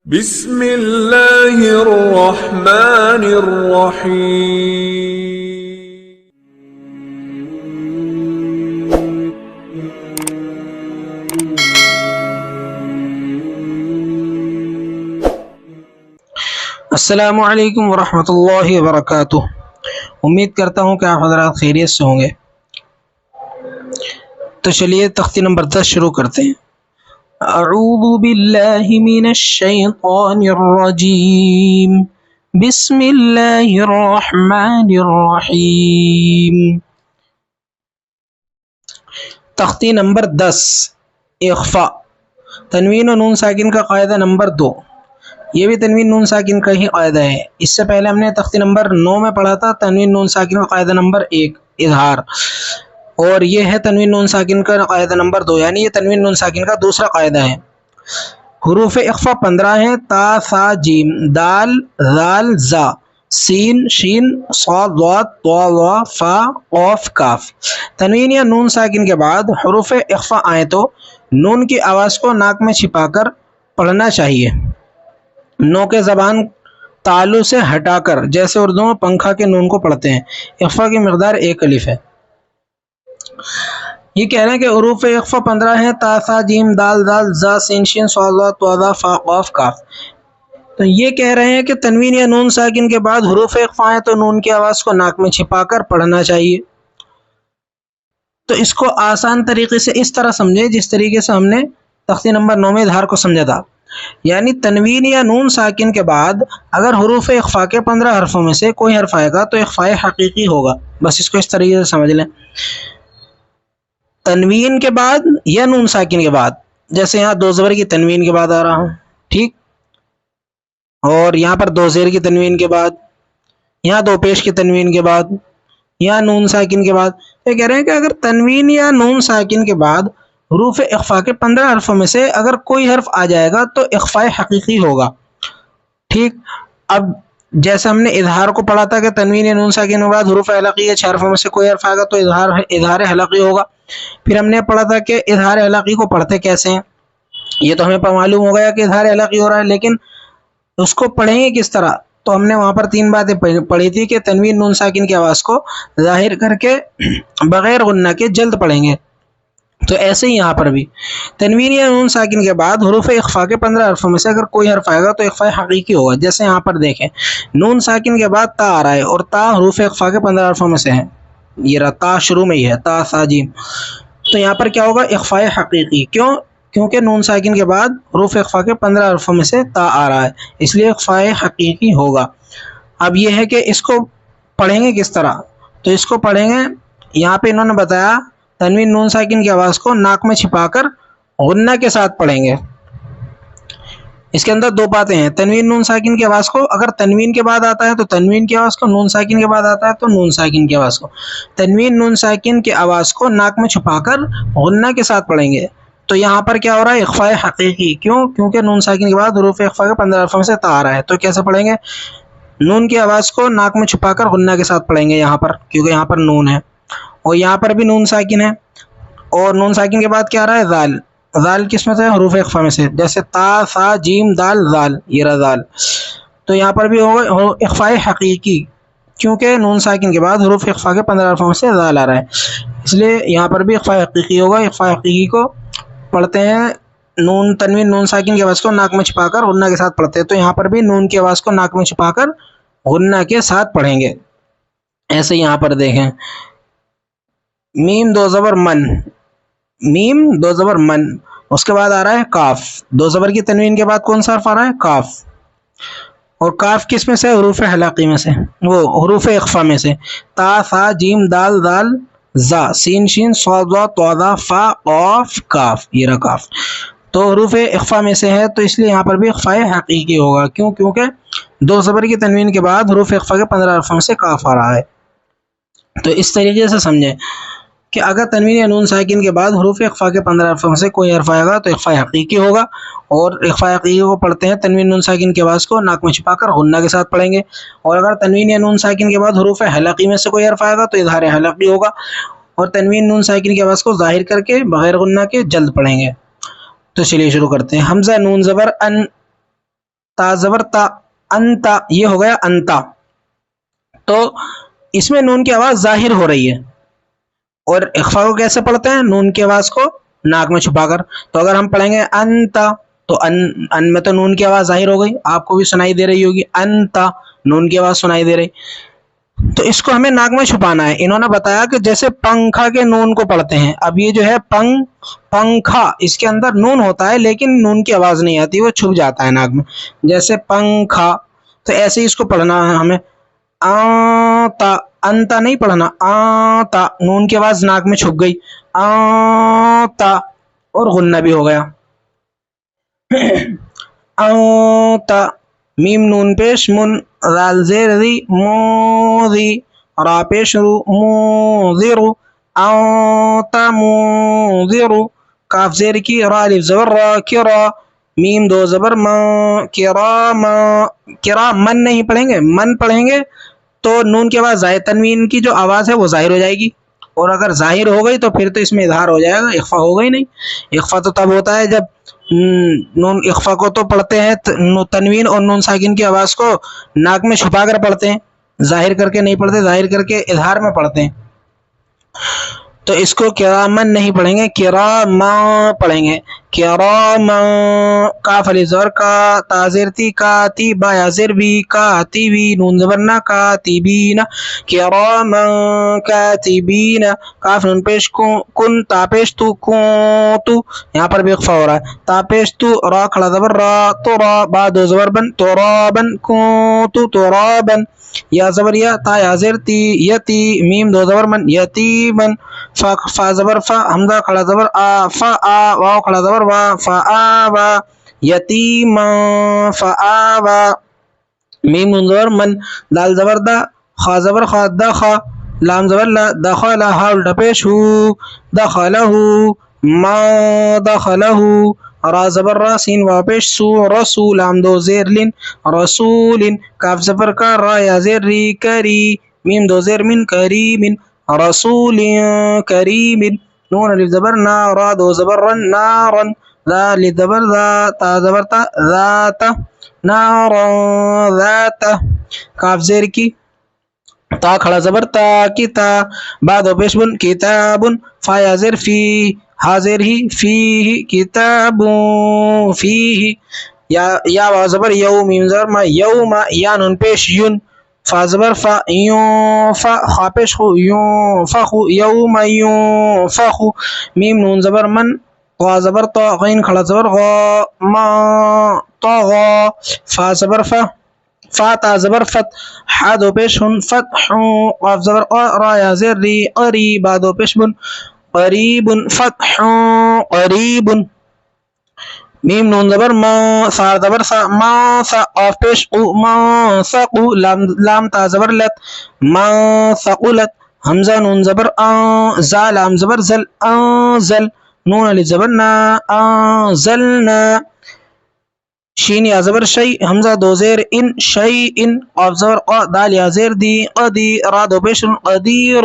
بسم اللہ الرحمن الرحیم۔ السلام علیکم ورحمۃ اللہ وبرکاتہ۔ امید کرتا ہوں کہ آپ حضرات خیریت سے ہوں گے۔ تو چلیے تختی نمبر 10 شروع کرتے ہیں۔ اعوذ باللہ من الشیطان الرجیم، بسم اللہ الرحمن الرحیم۔ تختی نمبر 10 اخفاء، تنوین و نون ساکن کا قاعدہ نمبر 2۔ یہ بھی تنوین نون ساکن کا ہی قاعدہ ہے۔ اس سے پہلے ہم نے تختی نمبر 9 میں پڑھا تھا تنوین نون ساکن کا قاعدہ نمبر 1 اظہار، اور یہ ہے تنوین نون ساکن کا قاعدہ نمبر 2، یعنی یہ تنوین نون ساکن کا دوسرا قاعدہ ہے۔ حروف اخفاء 15 ہیں: تا، ثا، جیم، دال، ذال، زا، سین، شین، صاد، ضاد، طا، ظا، فا، قاف، کاف۔ تنوین یا نون ساکن کے بعد حروف اخفاء آئیں تو نون کی آواز کو ناک میں چھپا کر پڑھنا چاہیے، نوک زبان تالو سے ہٹا کر، جیسے اردو میں پنکھا کے نون کو پڑھتے ہیں۔ اخفاء کی مقدار 1 الف ہے۔ یہ کہہ رہے ہیں کہ حروف اخفاء 15 ہیں: تا، ثا، جیم، دال، ذال، زا، سین، شین، صاد، ضاد، طا، ظا، فا، قاف، کاف۔ تو یہ کہہ رہے ہیں کہ تنوین یا نون ساکن کے بعد حروف اخفاء آئیں تو نون کی آواز کو ناک میں چھپا کر پڑھنا چاہیے۔ تو اس کو آسان طریقے سے اس طرح سمجھے جس طریقے سے ہم نے تختی نمبر 9 میں اظہار کو سمجھا تھا، یعنی تنوین یا نون ساکن کے بعد اگر حروف اخفاء کے 15 حرفوں میں سے کوئی حرف آئے گا تو اخفاء حقیقی ہوگا۔ بس اس کو اس طریقے سے سمجھ لیں، تنوین کے بعد یا نون ساکن کے بعد، جیسے یہاں دو زبر کی تنوین کے بعد آ رہا ہوں، ٹھیک، اور یہاں پر دو زیر کی تنوین کے بعد، یہاں دو پیش کی تنوین کے بعد، یا نون ساکن کے بعد۔ یہ کہہ رہے ہیں کہ اگر تنوین یا نون ساکن کے بعد حروف اخفاء کے 15 حرفوں میں سے اگر کوئی حرف آ جائے گا تو اخفاء حقیقی ہوگا، ٹھیک۔ اب جیسے ہم نے اظہار کو پڑھا تھا کہ تنوین یا نون ساکن کے بعد حروف حلقی کے 6 حرفوں میں سے کوئی حرف آئے گا تو اظہار حلقی ہوگا۔ پھر ہم نے پڑھا تھا کہ اظہار حلقی کو پڑھتے کیسے ہیں، یہ تو ہمیں معلوم ہو گیا کہ اظہار حلقی ہو رہا ہے، لیکن اس کو پڑھیں گے کس طرح؟ تو ہم نے وہاں پر 3 باتیں پڑھی تھی کہ تنوین نون ساکن کی آواز کو ظاہر کر کے بغیر غنہ کے جلد پڑھیں گے، تو ایسے ہی یہاں پر بھی تنوین یا نون ساکن کے بعد حروف اخفاء کے 15 حرفوں میں سے اگر کوئی حرف آئے گا تو اخفاء حقیقی ہوگا۔ جیسے یہاں پر دیکھیں نون ساکن کے بعد تا آ رہا ہے، اور تا حروف اخفاء کے 15 حرفوں میں سے ہے، یہ رہا تا شروع میں ہی ہے، تا، ثا، جیم، تو یہاں پر کیا ہوگا؟ اخفاء حقیقی۔ کیوں؟ کیونکہ نون ساکن کے بعد حروف اخفاء کے 15 حرفوں میں سے تا آ رہا ہے، اس لیے اخفاء حقیقی ہوگا۔ اب یہ ہے کہ اس کو پڑھیں گے کس طرح؟ تو اس کو پڑھیں گے، یہاں پہ انہوں نے بتایا تنوین نون ساکن کی آواز کو ناک میں چھپا کر غنہ کے ساتھ پڑھیں گے۔ اس کے اندر 2 باتیں ہیں، تنوین نون ساکن کی آواز کو اگر تنوین کے بعد آتا ہے تو تنوین کی آواز کو، نون ساکن کے بعد آتا ہے تو نون ساکن کی آواز کو، تنوین نون ساکن کی آواز کو ناک میں چھپا کر غنہ کے ساتھ پڑھیں گے۔ تو یہاں پر کیا ہو رہا ہے؟ اخفاء حقیقی۔ کیوں؟ کیونکہ نون ساکن کے بعد حروف اخفاء کے 15 حرفوں میں سے تا آ رہا ہے، تو کیسے پڑھیں گے؟ نون کی آواز کو ناک میں چھپا کر غنہ کے ساتھ پڑھیں گے یہاں پر، کیونکہ یہاں پر نون ہے اور یہاں پر بھی نون ساکن ہے، اور نون ساکن کے بعد کیا آ رہا ہے؟ ذال۔ ذال کس میں سے؟ حروف اخفاء میں سے، جیسے تا، ثا، جیم، دال، ذال، یہ رہا ذال۔ تو یہاں پر بھی ہوگا اخفاء حقیقی، کیونکہ نون ساکن کے بعد حروف اخفاء کے 15 حرفوں میں سے ذال آ رہا ہے، اس لیے یہاں پر بھی اخفاء حقیقی ہوگا۔ اخفاء حقیقی کو پڑھتے ہیں تنوین نون ساکن کی آواز کو ناک میں چھپا کر غنہ کے ساتھ پڑھتے ہیں، تو یہاں پر بھی نون کی آواز کو ناک میں چھپا کر غنہ کے ساتھ پڑھیں گے۔ ایسے یہاں پر دیکھیں میم 2 زبر من، میم 2 زبر من، اس کے بعد آ رہا ہے کاف، 2 زبر کی تنوین کے بعد کون سا حرف آ رہا ہے؟ کاف، اور کاف کس میں سے؟ حروف حلقی میں سے، وہ حروف اخفاء میں سے، تا، ثا، جیم، دال، ذال، زا، سین، شین، صاد، ضاد، طا، ظا، فا، قاف، کاف، یہ رہا کاف، تو حروف اخفاء میں سے ہے، تو اس لیے یہاں پر بھی اخفاء حقیقی ہوگا۔ کیوں؟ کیونکہ 2 زبر کی تنوین کے بعد حروف اخفاء کے 15 حرفوں میں سے کاف آ رہا ہے۔ تو اس طریقے سے سمجھیں کہ اگر تنوین یا نون ساکن کے بعد حروف اخفاء کے 15 حرفوں میں سے کوئی حرف آئے گا تو اخفاء حقیقی ہوگا، اور اخفاء حقیقی کو پڑھتے ہیں تنوین نون ساکن کی آواز کو ناک میں چھپا کر غنہ کے ساتھ پڑھیں گے، اور اگر تنوین یا نون ساکن کے بعد حروف حلقی میں سے کوئی حرف آئے گا تو اظہار حلقی ہوگا، اور تنوین نون ساکن کی آواز کو ظاہر کر کے بغیر غنہ کے جلد پڑھیں گے۔ تو چلیے شروع کرتے ہیں۔ حمزہ نون زبر ان، تا زبر تا، انتا، یہ ہو گیا انتا. تو اس میں نون کی آواز ظاہر ہو رہی ہے. اور اخفا کو کیسے پڑھتے ہیں؟ نون کی آواز کو ناک میں چھپا کر. تو اگر ہم پڑھیں گے انتا تو ان میں تو نون کی آواز ظاہر ہو گئی، آپ کو بھی سنائی دے رہی ہوگی، انتا نون کی آواز سنائی دے رہی. تو اس کو ہمیں ناک میں چھپانا ہے. انہوں نے بتایا کہ جیسے پنکھا کے نون کو پڑھتے ہیں. اب یہ جو ہے پنکھا، اس کے اندر نون ہوتا ہے لیکن نون کی آواز نہیں آتی، وہ چھپ جاتا ہے ناک میں. جیسے پنکھا، تو ایسے ہی اس کو پڑھنا ہے ہمیں. آتا، انتا نہیں پڑھنا، آتا نون کی آواز ناک میں چھپ گئی، آتا، اور غنہ بھی ہو گیا. آتا، میم نون پیش من، رال زیر ری، موذی، را پیش رو، موذر، آتا موذر، کاف زیر کی، را الف زبر را، کرا، میم دو زبر ما، کراما، کرا من نہیں پڑھیں گے، من پڑھیں گے تو نون کی آواز ظاہر، تنوین کی جو آواز ہے وہ ظاہر ہو جائے گی. اور اگر ظاہر ہو گئی تو پھر تو اس میں اظہار ہو جائے گا، اخفا ہوگا ہی نہیں. اخفا تو تب ہوتا ہے جب نون، اخفا کو تو پڑھتے ہیں تنوین اور نون ساکن کی آواز کو ناک میں چھپا کر پڑھتے ہیں، ظاہر کر کے نہیں پڑھتے، ظاہر کر کے اظہار میں پڑھتے ہیں. تو اس کو کرامن نہیں پڑھیں گے، کراما پڑھیں گے. کراما، کاف الف زبر کا، تا زیر تی، کاتی، با یا زیر بی، کاتبی، نون زبر نا، کاتبین، کراما کاتبین، کاف نون پیش کن، تا پیش تو، کنتو، یہاں پر بھی اخفا ہو رہا ہے. تا پیش تو، را کھڑا زبر را، تو را، با دو زبر بن، تو رابن، کنتو ترابن، یا زبر یا، تا یا زیر تی، یتی، میم دو زبر من، یتیمن، فا زبر فا، حمزہ کھڑا زبر آ، فا آ، واو کھڑا زبر وا، فا آوا، یتیما، فا آوا، میم نون زبر من، دال زبر دا، خا زبر خا، دخا، لام زبر لا، دخل، ہا الٹا پیش ہو، دخلہ، ما دخلہ، را زبر را، سین وا پیش سو، رسول، لام دو زیر لن، رسول، کاف زبر کا، را یا زیر ری، کری، میم دو زیر من، کریمن، رسول کریم، نون الف زبر نا، را دو زبر رن، نارن، ذا الف زبر ذا، تا زبر تا، ذات، نارا ذات، کاف زیر کی، تا کھڑا زبر تا، کتا، بعد و پیش بن، کتابن، فا یا زیر فی، حاضر ہی، فیہ، کتاب فیہ، یا واو زبر یو، میم زبر ما، یوم، یا نون پیش یون، فا زبر فا، یون فا، خا پیش خو، یون فخو، یوم یون فخو، میم نون زبر من، غا زبر طا، غین کھڑا زبر غا، ما طغا، فا زبر فا، فا تا زبر فت، حا دو پیش ہن، فتح، قاف زبر قا، را یا زیر ری، قری، با دو پیش بن، قریب، فتح قریب، میم نون زبر ما، سا زبر سا، ما سا، قاف پیش قو، ما سقو، لام تا زبر لت، ما ثقلت، حمزہ نون زبر آ، زا لام زبر زل، انزل، نون الف زبر نا، انزلنا، شین یا زبر شی، حمزہ دو زیر ان، شی ان، قاف زبر قا، دال یا زیر دی، قدی، را دو پیش قدیر،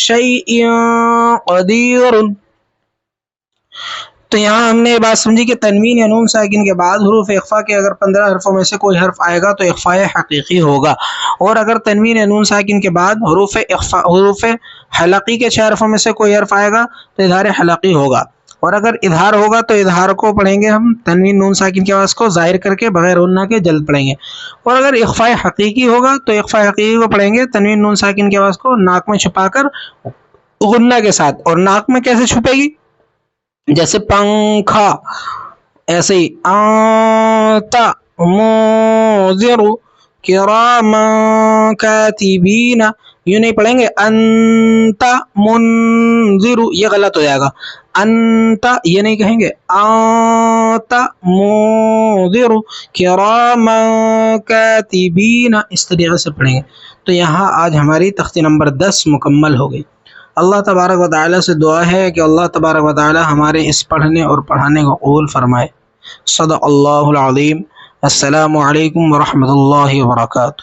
شی قدیر. تو یہاں ہم نے یہ بات سمجھی کہ تنوین یا نون ساکن کے بعد حروف اخفا کے اگر 15 حرفوں میں سے کوئی حرف آئے گا تو اخفا حقیقی ہوگا، اور اگر تنوین یا نون ساکن کے بعد حروف حلقی کے 6 حرفوں میں سے کوئی حرف آئے گا تو اظہار حلقی ہوگا. اور اگر اظہار ہوگا تو اظہار کو پڑھیں گے ہم تنوین نون ساکن کی آواز کو ظاہر کر کے بغیر غنہ کے جلد پڑھیں گے. اور اگر اخفا حقیقی ہوگا تو اخفا حقیقی کو پڑھیں گے تنوین نون ساکن کی آواز کو ناک میں چھپا کر غنہ کے ساتھ. اور ناک میں کیسے چھپے گی؟ جیسے پنکھا، ایسے ہی آتا منذر کراما کاتبین، یوں نہیں پڑھیں گے انتا منذر، یہ غلط ہو جائے گا. انتا یہ نہیں کہیں گے، آتا منذر کراما کاتبین، اس طریقے سے پڑھیں گے. تو یہاں آج ہماری تختی نمبر 10 مکمل ہو گئی. اللہ تبارک و تعالی سے دعا ہے کہ اللہ تبارک و تعالی ہمارے اس پڑھنے اور پڑھانے کو قبول فرمائے. صدق اللہ العظیم. السلام علیکم ورحمۃ اللہ وبرکاتہ.